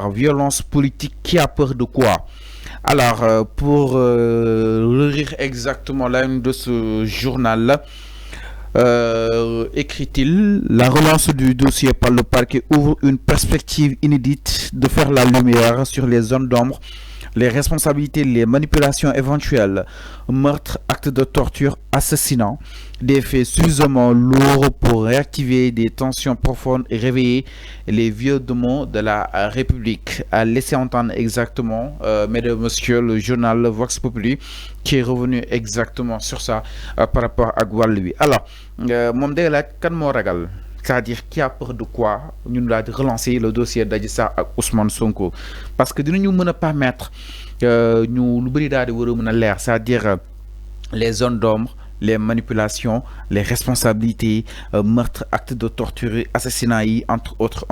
par violence politique. Qui a peur de quoi? Alors, pour relire exactement la une de ce journal, écrit-il, la relance du dossier par le parquet ouvre une perspective inédite de faire la lumière sur les zones d'ombre, les responsabilités, les manipulations éventuelles, meurtres, actes de torture, assassinats, des faits suffisamment lourds pour réactiver des tensions profondes et réveiller les vieux démons de la République. À laisser entendre exactement, mesdames, messieurs, le journal Vox Populi qui est revenu exactement sur ça par rapport à Guadeloupe. Alors, mon délai, quand mon ragal, c'est-à-dire qui a peur de quoi nous allons relancer le dossier d'Adji Sarr ak Ousmane Sonko parce que dinañu mën a permettre ñu lu bari daal di war a mën a leer, c'est-à-dire les zones d'ombre, les manipulations, les responsabilités, meurtres, actes de torture, assassinats yi, entre autres.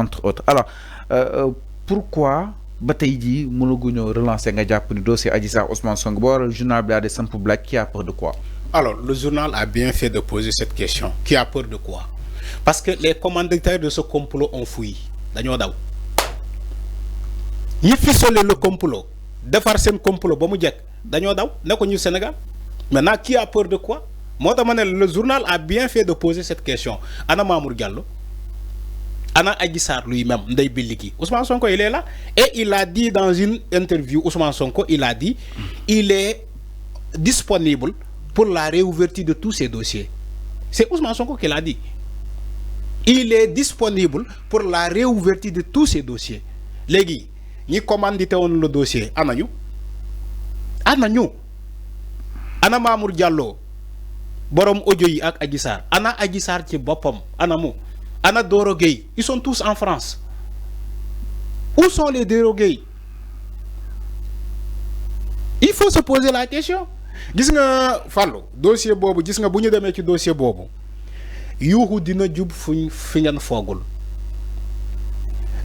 Alors pourquoi ba tey jii mënaguñoo relancer nga jàpp ni dossier Adji Sarr Ousmane Sonko bo waral journal bi daal di samp Black qui a peur de quoi? Alors le journal a bien fait de poser cette question. Qui a peur de quoi? Parce que les commanditaires de ce complot ont fui. Dañoo daw. Ñi ficelé le complot, defar seen complot ba mu jekk, dañoo daw ne ko ñu Sénégal. Maintenant, qui a peur de quoi? Moi, le journal a bien fait de poser cette question. Ana Mamour Diallo, Ana Adji Sarr lui-même, Ndeye Biliki. Ousmane Sonko, il est là. Et il a dit dans une interview, Ousmane Sonko, il a dit, il est disponible pour la réouverture de tous ces dossiers. C'est Ousmane Sonko qui l'a dit. Il est disponible pour la réouverture de tous ces dossiers. Légui, ni commandité on le dossier, Ananyou. Ana Mamour Diallo, borom audio yi ak Adji Sarr. Ana Adji Sarr ci bopam, anamu. Ana Doro Gueye, ils sont tous en France. Où sont les Doro Gueye? Il faut se poser la question. Gis nga Fallo, dossier bobu, gis nga buñu démé ci dossier bobu. Yuhu dina djub fi ngeen fogul.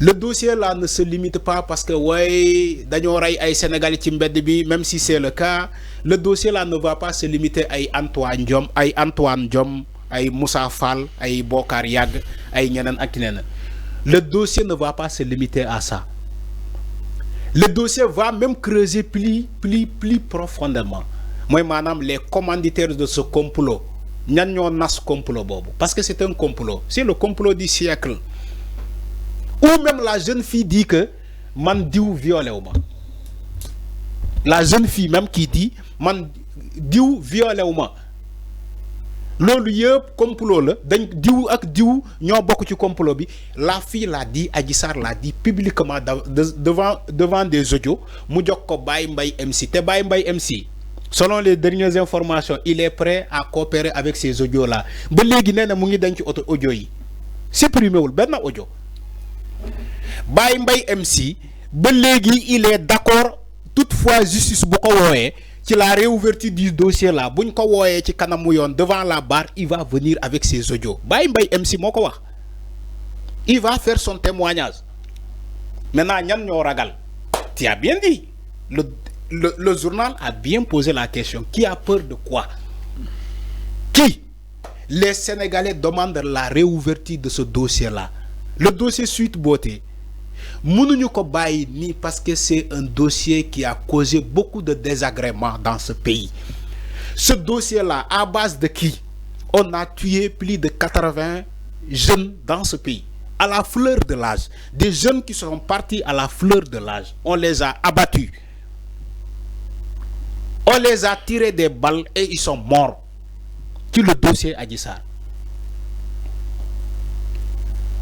Le dossier là ne se limite pas parce que ouais, dañoo ray ay Sénégalais ci mbedd bi, même si c'est le cas, le dossier là ne va pas se limiter à Antoine Diom, ay Moussa Fall, ay Bokar Yag, ay ñeneen ak ñeneen. Le dossier ne va pas se limiter à ça. Le dossier va même creuser plus profondément. Moi madame, les commanditaires de ce complot, ñan ñoo nas complot bobu parce que c'est un complot, c'est le complot du siècle. Ou même la jeune fille dit que man diou violé ou ma. La jeune fille même qui dit man diou violé ou ma. Lolu yeb complot la dañ diou ak diou ñoo bokk ci complot bi. La fille l'a dit, Adji Sarr l'a dit publiquement devant des audios mu jox ko Baye Mbaye MC te Baye Mbaye MC selon les dernières informations il est prêt à coopérer avec ces audios là. Ba légui néna mu ngi denc audio yi. Supprimé wul ben audio. Baye Mbaye MC ba légui il est d'accord toutefois justice bu ko woyé ci la réouverture du dossier là buñ ko woyé ci kanamu yoon devant la barre il va venir avec ses audios. Baye Mbaye MC moko wax il va faire son témoignage. Maintenant ñan ñoo ragal? Tu as bien dit. Le journal a bien posé la question. Qui a peur de quoi? Qui? Les Sénégalais demandent la réouverture de ce dossier là. Le dossier Sweet Beauté, mënuñu ko bàyyi ni parce que c'est un dossier qui a causé beaucoup de désagréments dans ce pays. Ce dossier là, à base de qui? On a tué plus de 80 jeunes dans ce pays à la fleur de l'âge. Des jeunes qui sont partis à la fleur de l'âge. On les a abattus. On les a tiré des balles et ils sont morts. Qui le dossier Adji Sarr.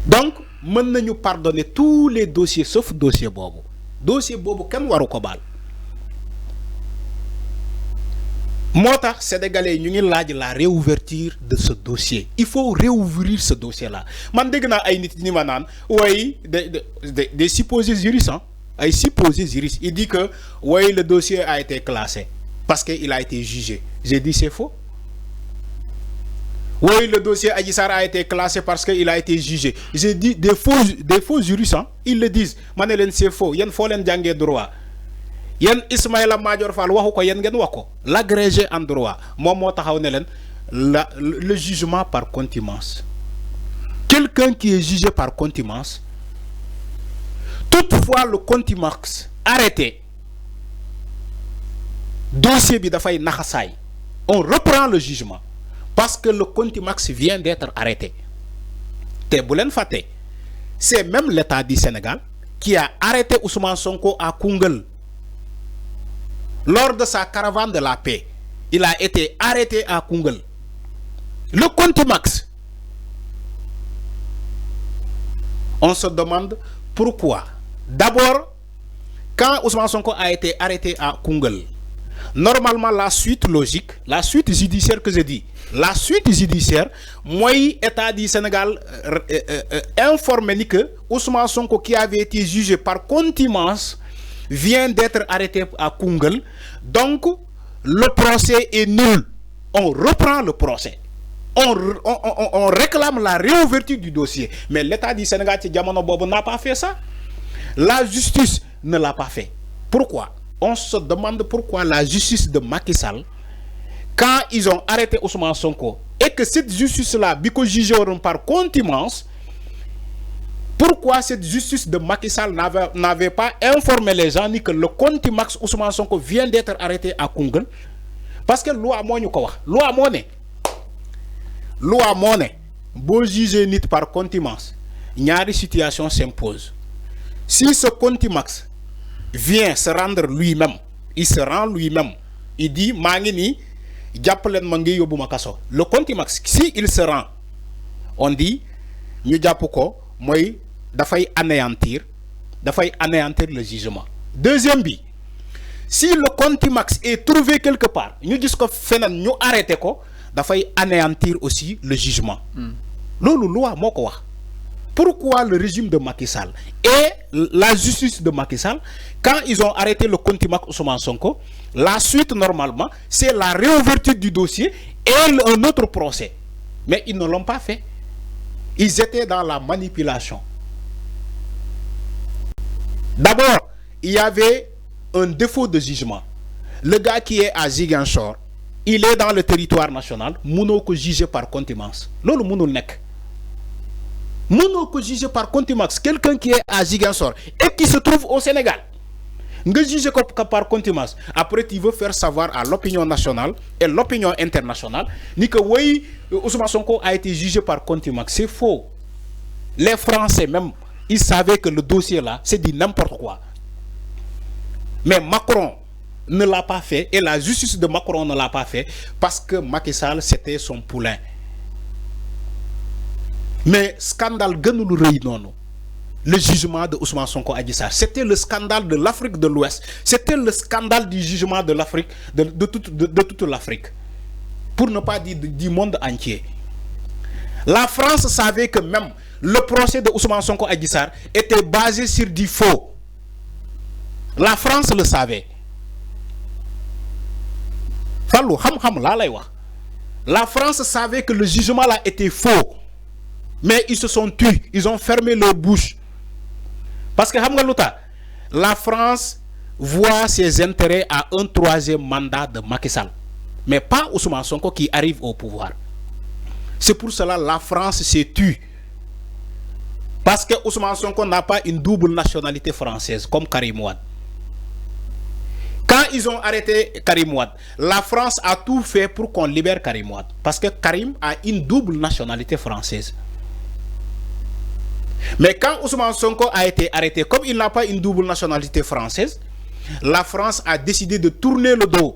Donc, mën nañu pardonner tous les dossiers sauf dossier bobo. Dossier bobo kenn waru ko baal. Motax sénégalais ñu ngi laaj la réouverture de ce dossier. Il faut réouvrir ce dossier là. Man dégg naa ay nit ni ma naan way des supposés juristes hein. Ay supposés juristes. Il dit que ouais le dossier a été classé parce qu'il a été jugé. J'ai dit c'est faux. Oui, le dossier Adji Sarr a été classé parce qu'il a été jugé. J'ai dit des faux juristes, hein, ils le disent. Manelen c'est faux. Yen faut len jangé droit. Yen Ismaïla Madior Fall waxu ko yen ngeen wax ko. L'agrégé en droit. Mom mo taxaw ne len le jugement par contumace. Quelqu'un qui est jugé par contumace, toutefois le contumax arrêté dossier bi dafay naxasaay on reprend le jugement parce que le contumax vient d'être arrêté te bu leen fàtte c'est même l'État du Sénégal qui a arrêté Ousmane Sonko à Koungheul lors de sa caravane de la paix. Il a été arrêté à Koungheul. Le contumax, on se demande pourquoi. D'abord, quand Ousmane Sonko a été arrêté à Koungheul, normalement la suite logique, la suite judiciaire que je dis, la suite judiciaire, moi, État du Sénégal informé que Ousmane Sonko qui avait été jugé par contumace vient d'être arrêté à Koungheul. Donc, le procès est nul. On reprend le procès. On réclame la réouverture du dossier. Mais l'État du Sénégal n'a pas fait ça. La justice ne l'a pas fait. Pourquoi? On se demande pourquoi la justice de Macky Sall, quand ils ont arrêté Ousmane Sonko, et que cette justice-là, biko jugé par contumace, pourquoi cette justice de Macky Sall n'avait pas informé les gens ni que le contumax Ousmane Sonko vient d'être arrêté à Koungheul? Parce que loi moo ñu ko wax loi moo ne boo jugé nit par contumace ñaari situation s'impose. Si ce contumax vient se rendre lui-même, il se rend lui-même, il dit maa ngi nii jàpp leen ma ngi yóbbu ma kaso. Le contumax si il se rend, on dit ñu jàpp ko mooy dafay anéantir le jugement. Deuxième bi, si le contumax est trouvé quelque part, ñu gis ko feneen ñu arrêté ko, dafay anéantir aussi le jugement. Loolu loi moo ko wax. Pourquoi le régime de Macky Sall et la justice de Macky Sall, quand ils ont arrêté le contumax Ousmane Sonko, la suite normalement c'est la réouverture du dossier et un autre procès. Mais ils ne l'ont pas fait. Ils étaient dans la manipulation. D'abord, il y avait un défaut de jugement. Le gars qui est à Ziguinchor, il est dans le territoire national, mënoo ko juger par contumace. Loolu mënul nekk. Mënoo ko juger par contumace. Quelqu'un qui est à Ziguinchor et qui se trouve au Sénégal, nga juger ko par contumace. Après, tu veux faire savoir à l'opinion nationale et l'opinion internationale ni que oui, Ousmane Sonko a été jugé par contumace. C'est faux. Les Français même, ils savaient que le dossier là, c'est dit n'importe quoi. Mais Macron ne l'a pas fait et la justice de Macron ne l'a pas fait parce que Macky Sall c'était son poulain. Mais scandale gënul rëy noonu. Le jugement de Ousmane Sonko Adji Sarr, c'était le scandale de l'Afrique de l'Ouest. C'était le scandale du jugement de l'Afrique, de toute l'Afrique. Pour ne pas dire du monde entier. La France savait que même le procès de Ousmane Sonko Adji Sarr était basé sur du faux. La France le savait. Fallou, la France savait que le jugement là était faux. Mais ils se sont tus. Ils ont fermé leur bouche. Parce que la France voit ses intérêts à un troisième mandat de Macky Sall. Mais pas Ousmane Sonko qui arrive au pouvoir. C'est pour cela que la France s'est tue. Parce que Ousmane Sonko n'a pas une double nationalité française comme Karim Wade. Quand ils ont arrêté Karim Wade, la France a tout fait pour qu'on libère Karim Wade. Parce que Karim a une double nationalité française. Mais quand Ousmane Sonko a été arrêté, comme il n'a pas une double nationalité française, la France a décidé de tourner le dos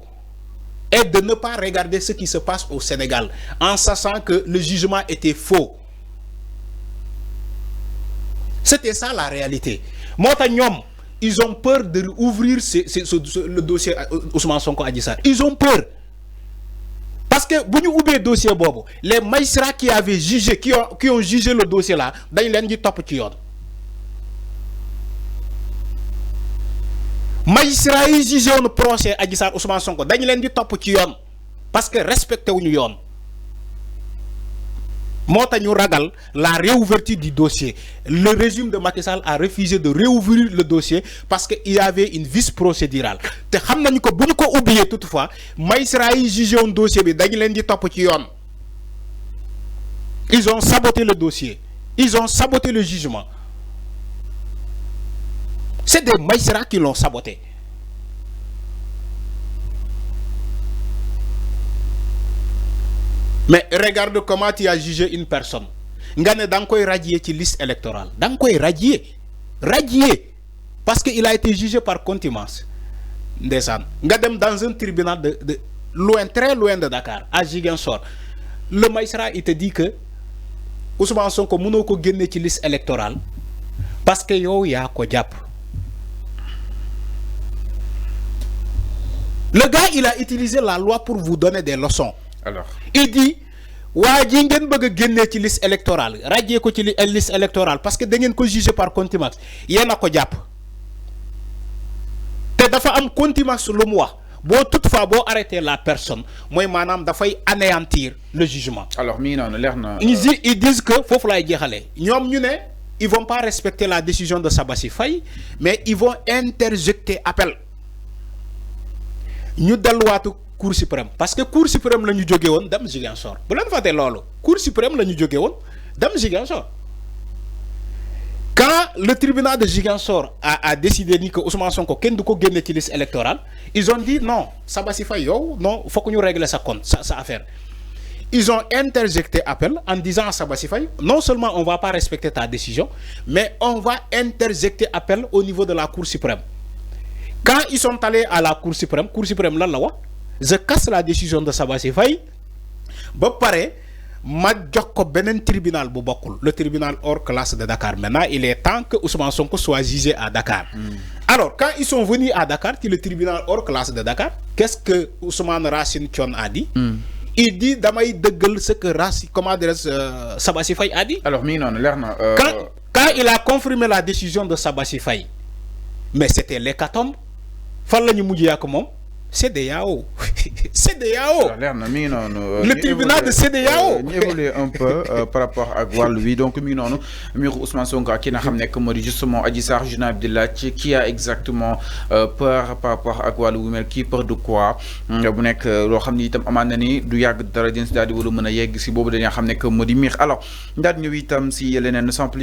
et de ne pas regarder ce qui se passe au Sénégal, en sachant que le jugement était faux. C'était ça la réalité. Ils ont peur de ouvrir le dossier Ousmane Sonko Adji Sarr. Ils ont peur. Parce que si vous ouvrez le dossier, les magistrats qui avaient jugé, qui ont jugé le dossier là, ils ont dit top qui ont. Magistrats qui jugé le procès Adji Sarr Ousmane Sonko, ils ont dit top qui ont. Parce que respectez l'union. Ragal, la réouverture du dossier. Le régime de Macky Sall a refusé de réouvrir le dossier parce qu'il y avait une vice procédurale. Te xam nañu ko buñu ko oublier toutefois, magistrat yi jugé un dossier bi dañu leen di top ci yoon. Ils ont saboté le dossier. Ils ont saboté le jugement. C'est des magistrats qui l'ont saboté. Mais regarde comment tu as jugé une personne. Ngane dang koy radier ci liste électorale. Dang koy radier. Radier. Parce qu'il a été jugé par contumace. Ndeysaan. Nga dem dans un tribunal de loin, très loin de Dakar, à Ziguinchor. Le magistrat, il te dit que Ousmane Sonko mënoo ko génne ci liste électorale parce que yow yaa ko jàpp. Le gars, il a utilisé la loi pour vous donner des leçons. Alors, il dit waa ji ngeen bëgg a génnee ci liste électorale radier ko ci liste électorale parce que da ngeen ko jugé par contumace yéen a ko jàpp te dafa am contumace lu mu wax boo toutefois boo arrêter la personne mooy maanaam dafay anéantir le jugement. alors mi non leer na. Ils disent que foofu laay jeexalee ñoom ñu ne ils vont pas respecter la décision de Sabassi Faye mais ils vont interjecter appel ñu delluwaatu Cour suprême parce que Cour suprême la ñu jógee woon dem Ziguinchor bu leen fàtte loolu Cour suprême la ñu jógee woon dem Ziguinchor. Quand le tribunal de Ziguinchor a décidé que Ousmane Sonko kenn du ko génne ci liste électorale ils ont dit non Sabassi Faye yow non faut que ñu régler sa compte sa affaire. Ils ont interjecté appel en disant à Sabassi Faye non seulement on va pas respecter ta décision mais on va interjecter appel au niveau de la Cour suprême. Quand ils sont allés à la Cour suprême lan la wax je casse la décision de Sabassi Faye ba pare ma jox ko benen tribunal bu bokul le tribunal hors classe de Dakar. Maintenant il est temps que Ousmane Sonko soit jugé à Dakar. Alors quand ils sont venus à Dakar ci le tribunal hors classe de Dakar qu'est-ce que Ousmane Racine Thion a dit? Il dit damay deugal ce que Sabassi Faye a dit. Alors mi non leer na. Quand il a confirmé la décision de Sabassi Faye mais c'était l'hécatombe. Fan lañu mujjé ak mom CEDEAO. CEDEAO. Le tribunal de CEDEAO. Ñu évoluer un peu par rapport à Guadeloupe. Donc mi nonu mbiru Ousmane Sonko ki nga xam nek modi justement Adji Sarr Juna Abdillah qui a exactement peur par rapport à Guadeloupe mais qui peur de quoi bu nek lo xamni itam amana ni du yag dara jën ci daldi wala mëna yegg ci bobu dañu xam nek modi mir. Alors ndad ñu itam ci leneen sans plus